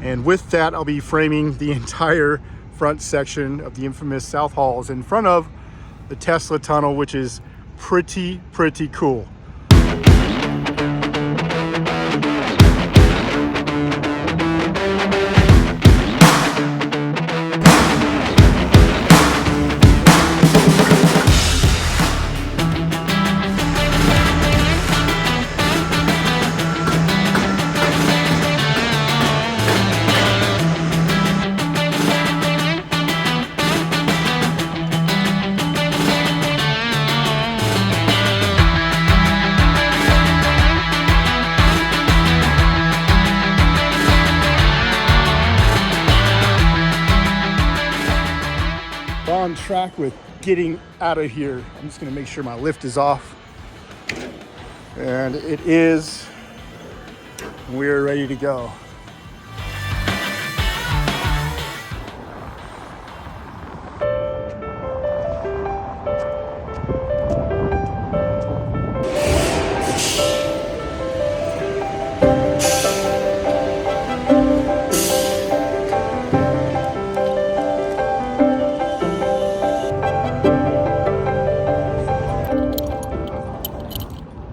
And with that, I'll be framing the entire front section of the infamous South Halls in front of the Tesla tunnel, which is pretty cool. On track with getting out of here. I'm just gonna make sure my lift is off, and it is. We're ready to go.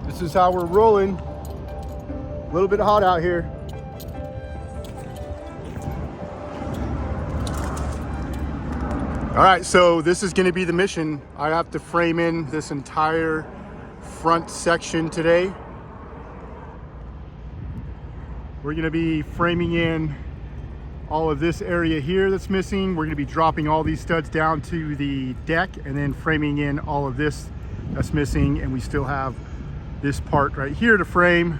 This is how we're rolling. A little bit hot out here. All right, so this is gonna be the mission. I have to frame in this entire front section today. We're gonna be framing in all of this area here that's missing. We're gonna be dropping all these studs down to the deck and then framing in all of this that's missing, and we still have this part right here to frame.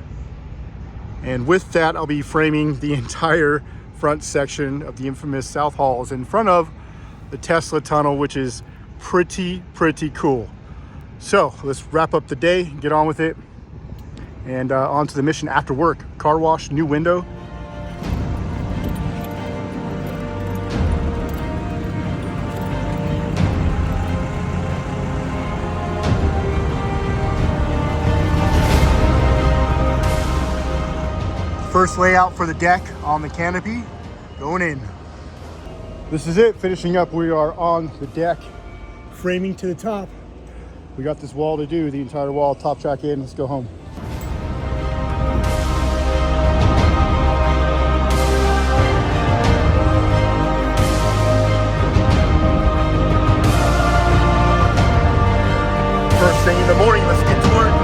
And with that, I'll be framing the entire front section of the infamous South Halls in front of the Tesla tunnel, which is pretty cool. So let's wrap up the day, get on with it, and on to the mission after work. Car wash, new window. First layout for the deck on the canopy, going in. This is it, finishing up. We are on the deck, framing to the top. We got this wall to do, the entire wall, top track in, let's go home. First thing in the morning, let's get to work.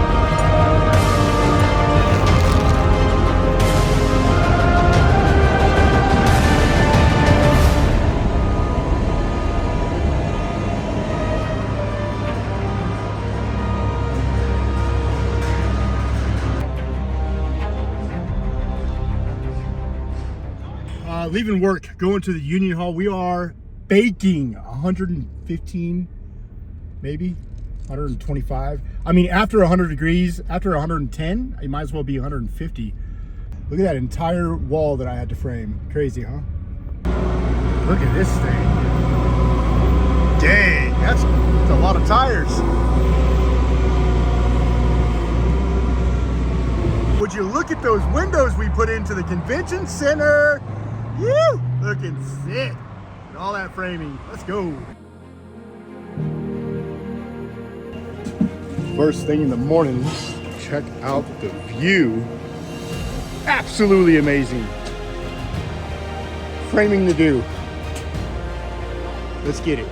Leaving work, going to the Union Hall. We are baking 115, maybe 125. I mean, after 100 degrees, after 110, it might as well be 150. Look at that entire wall that I had to frame. Crazy, huh? Look at this thing. Dang, that's a lot of tires. Would you look at those windows we put into the convention center? Woo! Looking sick. And all that framing. Let's go. First thing in the morning, check out the view. Absolutely amazing. Framing to do. Let's get it.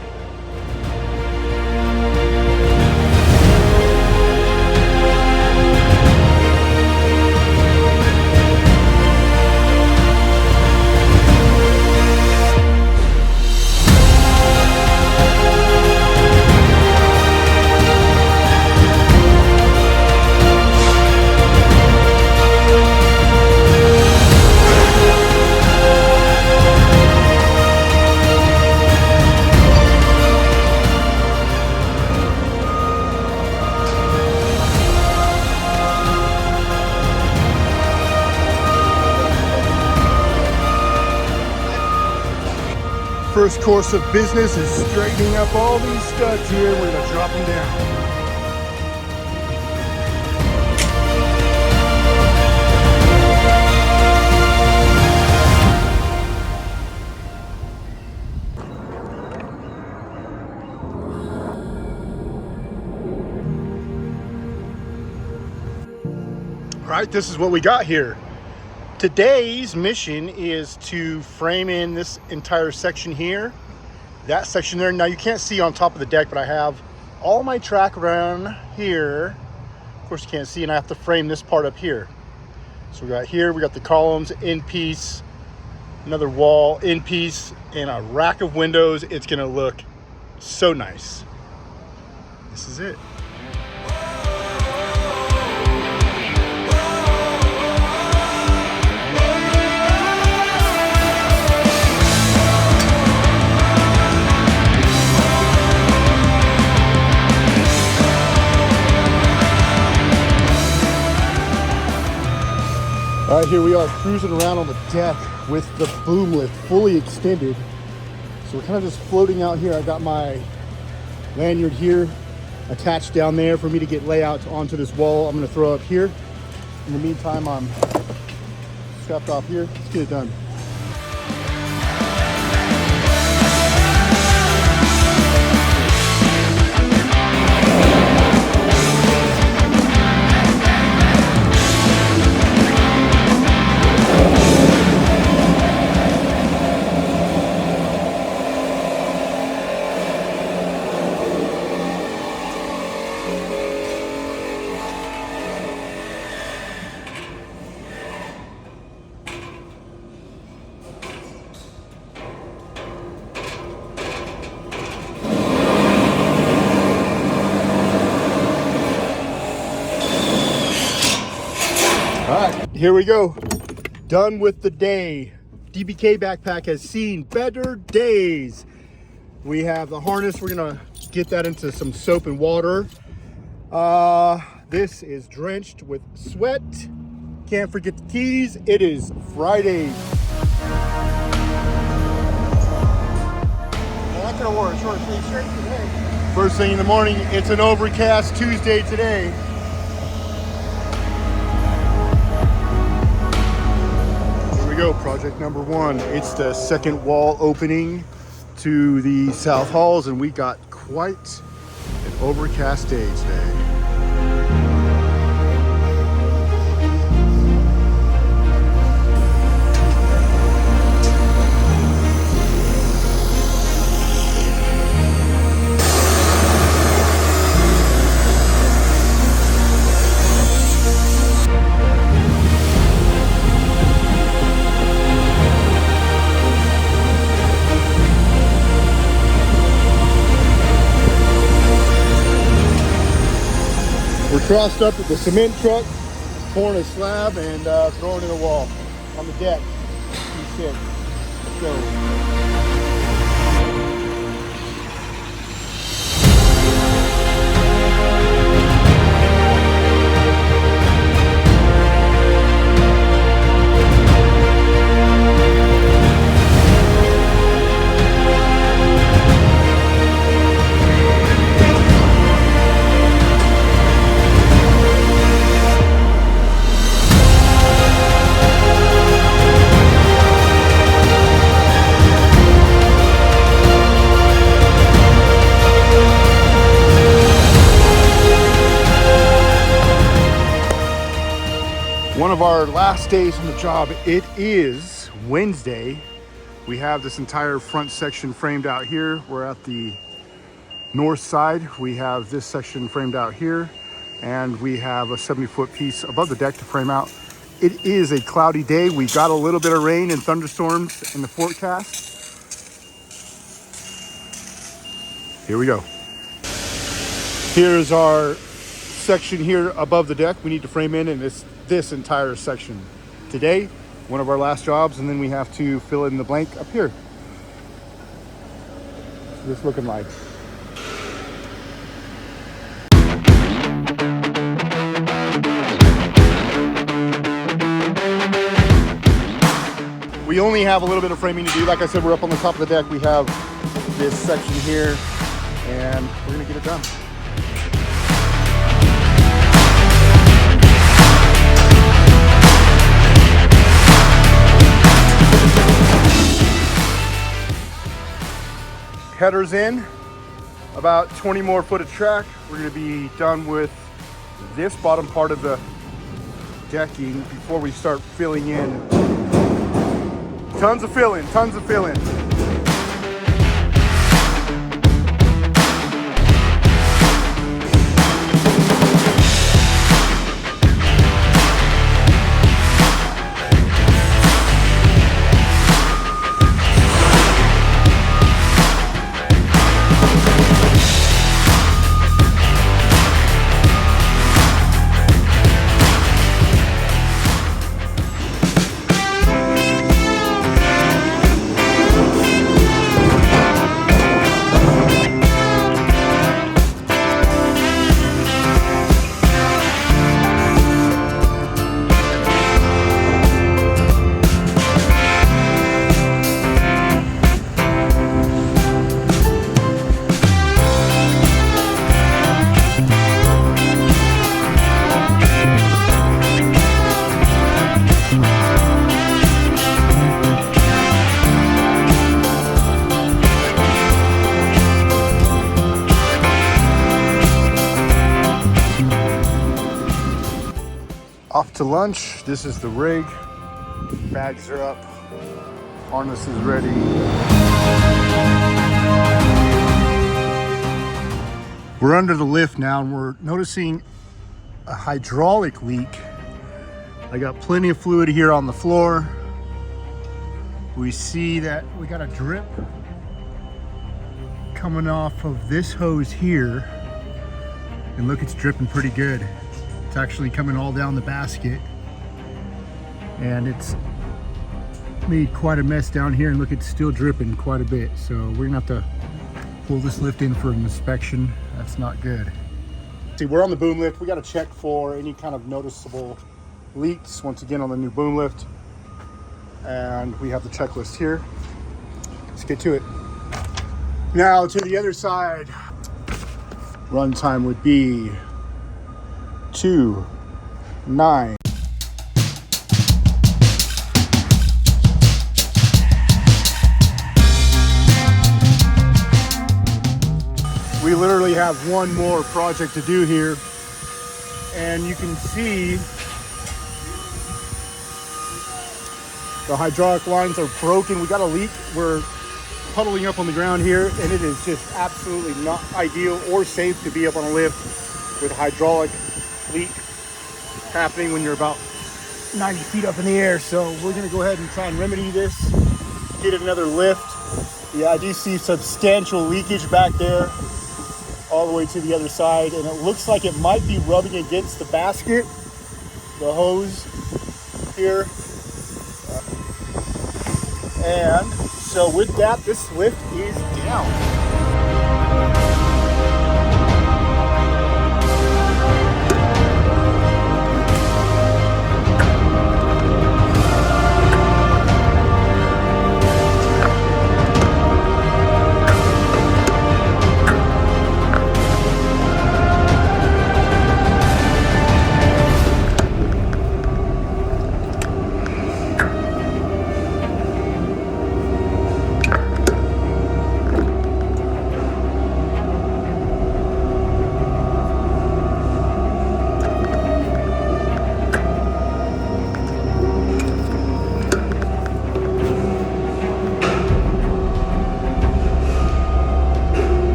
First course of business is straightening up all these studs here. We're gonna drop them down. right, this is what we got here. Today's mission is to frame in this entire section here, that section there. Now you can't see on top of the deck, but I have all my track around here. Of course you can't see, and I have to frame this part up here. So we got here, we got the columns in piece, another wall in piece, and a rack of windows. It's gonna look so nice. This is it. All right, here we are cruising around on the deck with the boom lift fully extended. So we're kind of just floating out here. I got my lanyard here attached down there for me to get layouts onto this wall I'm gonna throw up here. In the meantime, I'm strapped off here. Let's get it done. All right, here we go. Done with the day. DBK backpack has seen better days. We have the harness. We're gonna get that into some soap and water. This is drenched with sweat. Can't forget the keys. It is Friday. Well, that could have worn a short sleeve shirt today. First thing in the morning, it's an overcast Tuesday today. Go, project number one. It's the second wall opening to the south halls, and we got quite an overcast day today. We're crossed up with the cement truck, pouring a slab and throwing it in the wall on the deck. Let's go. One of our last days on the job. It is Wednesday. We have this entire front section framed out here. We're at the north side. We have this section framed out here, and we have a 70-foot piece above the deck to frame out. It is a cloudy day. We got a little bit of rain and thunderstorms in the forecast. Here we go. Here's our section here above the deck. We need to frame in, and this entire section today. One of our last jobs, and then we have to fill in the blank up here. What's this looking like? We only have a little bit of framing to do. Like I said, we're up on the top of the deck. We have this section here, and we're gonna get it done. Headers in, about 20 more foot of track. We're gonna be done with this bottom part of the decking before we start filling in. Tons of filling, tons of filling. Off to lunch. This is the rig. Bags are up. Harness is ready. We're under the lift now and we're noticing a hydraulic leak. I got plenty of fluid here on the floor. We see that we got a drip coming off of this hose here. And look, it's dripping pretty good. It's actually coming all down the basket, and it's made quite a mess down here, and look, it's still dripping quite a bit. So we're gonna have to pull this lift in for an inspection. That's not good. See, we're on the boom lift. We got to check for any kind of noticeable leaks once again on the new boom lift, and we have the checklist here. Let's get to it. Now to the other side. Run time would be 2:09. We literally have one more project to do here, and you can see the hydraulic lines are broken. We got a leak. We're puddling up on the ground here, and it is just absolutely not ideal or safe to be up on a lift with hydraulic leak happening when you're about 90 feet up in the air. So we're going to go ahead and try and remedy this, get another lift. Yeah, I do see substantial leakage back there all the way to the other side, and it looks like it might be rubbing against the basket, the hose here. And so with that, this lift is down.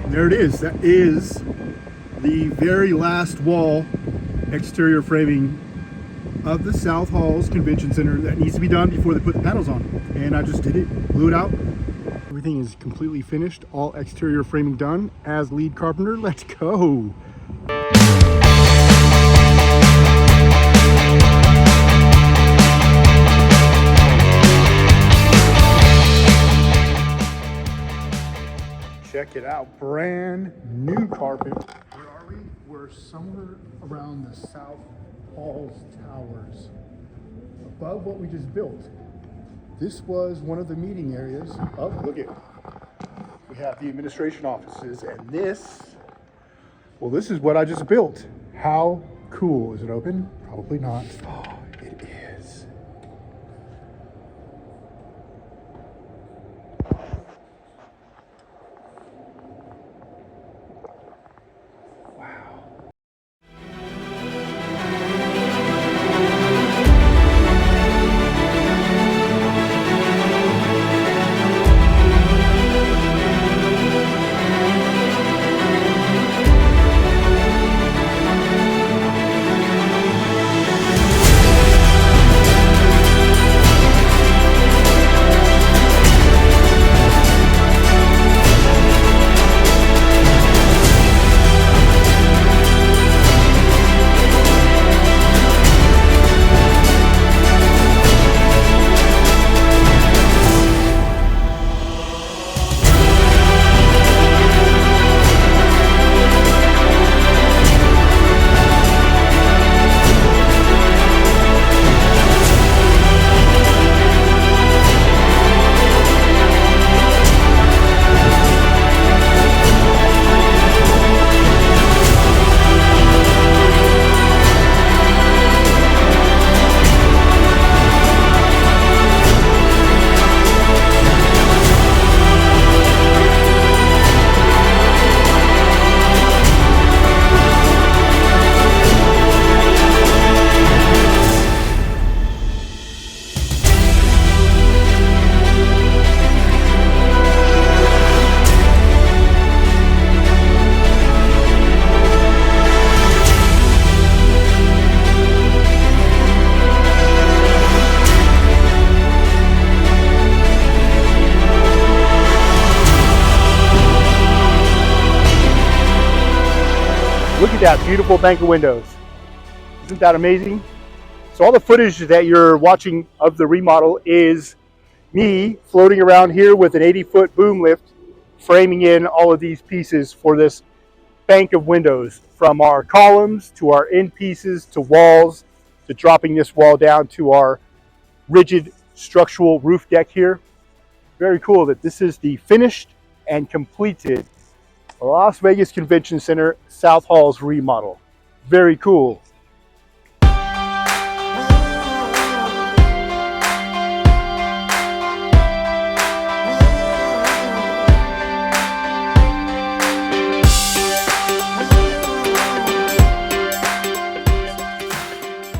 There it is. That is the very last wall exterior framing of the South Halls Convention Center that needs to be done before they put the panels on. And I just did it, blew it out. Everything is completely finished, all exterior framing done. As lead carpenter, let's go. Check it out, brand new carpet. Where are we? We're somewhere around the South Halls Towers, above what we just built. This was one of the meeting areas of, look at, we have the administration offices, and this, well, this is what I just built. How cool. Is it open? Probably not. Oh, it is. Look at that, beautiful bank of windows. Isn't that amazing? So all the footage that you're watching of the remodel is me floating around here with an 80-foot boom lift, framing in all of these pieces for this bank of windows, from our columns to our end pieces to walls, to dropping this wall down to our rigid structural roof deck here. Very cool that this is the finished and completed Las Vegas Convention Center South Halls remodel. Very cool.